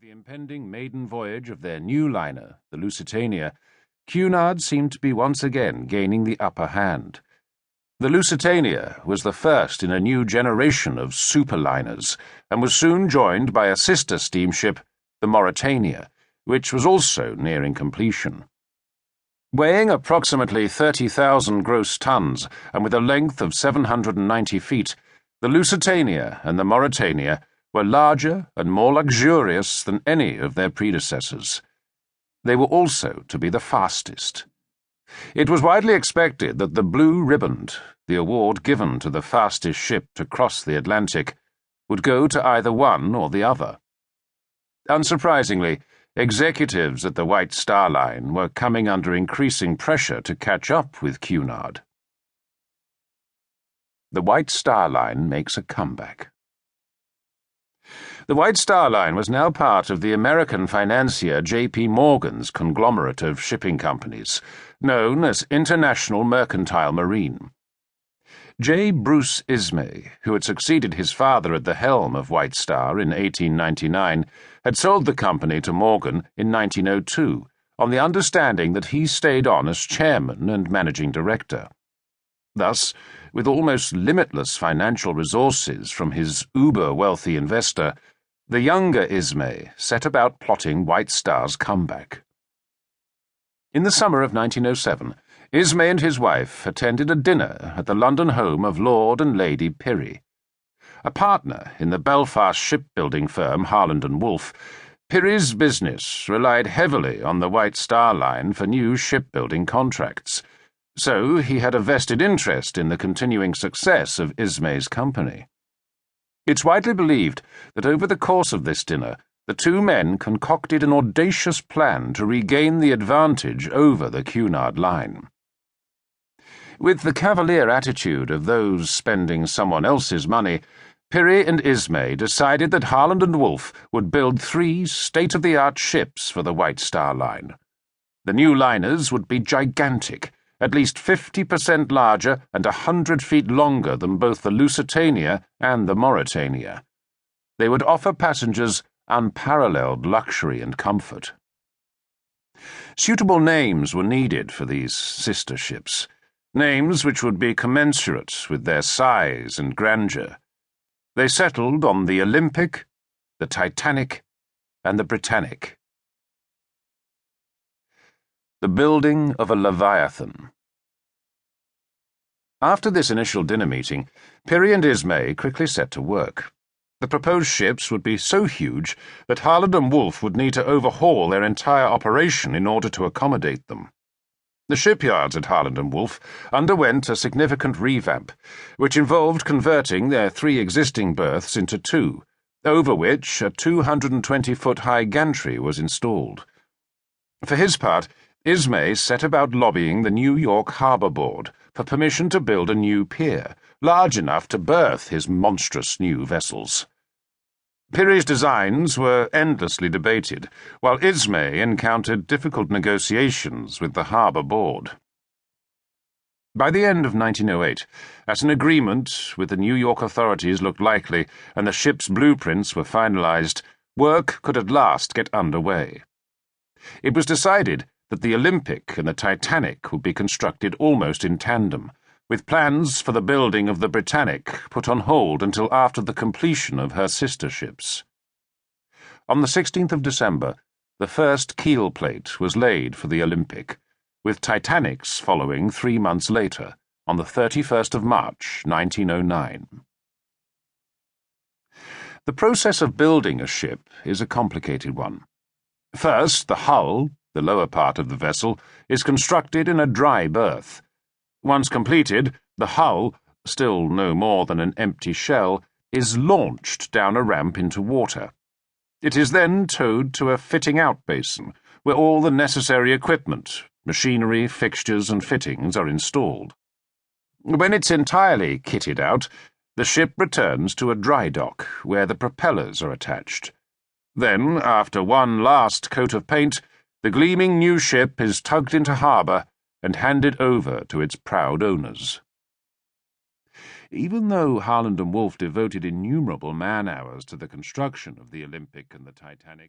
With the impending maiden voyage of their new liner, the Lusitania, Cunard seemed to be once again gaining the upper hand. The Lusitania was the first in a new generation of superliners and was soon joined by a sister steamship, the Mauretania, which was also nearing completion. Weighing approximately 30,000 gross tons and with a length of 790 feet, the Lusitania and the Mauretania were larger and more luxurious than any of their predecessors. They were also to be the fastest. It was widely expected that the Blue Riband, the award given to the fastest ship to cross the Atlantic, would go to either one or the other. Unsurprisingly, executives at the White Star Line were coming under increasing pressure to catch up with Cunard. The White Star Line makes a comeback. The White Star Line was now part of the American financier J.P. Morgan's conglomerate of shipping companies, known as International Mercantile Marine. J. Bruce Ismay, who had succeeded his father at the helm of White Star in 1899, had sold the company to Morgan in 1902 on the understanding that he stayed on as chairman and managing director. Thus, with almost limitless financial resources from his uber-wealthy investor, the younger Ismay set about plotting White Star's comeback. In the summer of 1907, Ismay and his wife attended a dinner at the London home of Lord and Lady Pirrie. A partner in the Belfast shipbuilding firm Harland & Wolff, Pirrie's business relied heavily on the White Star Line for new shipbuilding contracts, so he had a vested interest in the continuing success of Ismay's company. It's widely believed that over the course of this dinner, the two men concocted an audacious plan to regain the advantage over the Cunard line. With the cavalier attitude of those spending someone else's money, Pirrie and Ismay decided that Harland & Wolff would build 3 state-of-the-art ships for the White Star Line. The new liners would be gigantic, at least 50% larger and 100 feet longer than both the Lusitania and the Mauretania. They would offer passengers unparalleled luxury and comfort. Suitable names were needed for these sister ships, names which would be commensurate with their size and grandeur. They settled on the Olympic, the Titanic, and the Britannic. The building of a Leviathan. After this initial dinner meeting, Pirrie and Ismay quickly set to work. The proposed ships would be so huge that Harland & Wolff would need to overhaul their entire operation in order to accommodate them. The shipyards at Harland & Wolff underwent a significant revamp, which involved converting their 3 existing berths into 2, over which a 220-foot-high gantry was installed. For his part, Ismay set about lobbying the New York Harbor Board for permission to build a new pier, large enough to berth his monstrous new vessels. Pirrie's designs were endlessly debated, while Ismay encountered difficult negotiations with the Harbor Board. By the end of 1908, as an agreement with the New York authorities looked likely and the ship's blueprints were finalized, work could at last get underway. It was decided that the Olympic and the Titanic would be constructed almost in tandem, with plans for the building of the Britannic put on hold until after the completion of her sister ships. On the 16th of December, the first keel plate was laid for the Olympic, with Titanics following 3 months later, on the 31st of March, 1909. The process of building a ship is a complicated one. First, the hull, the lower part of the vessel, is constructed in a dry berth. Once completed, the hull, still no more than an empty shell, is launched down a ramp into water. It is then towed to a fitting-out basin, where all the necessary equipment, machinery, fixtures, and fittings are installed. When it's entirely kitted out, the ship returns to a dry dock, where the propellers are attached. Then, after one last coat of paint, the gleaming new ship is tugged into harbour and handed over to its proud owners. Even though Harland & Wolff devoted innumerable man-hours to the construction of the Olympic and the Titanic,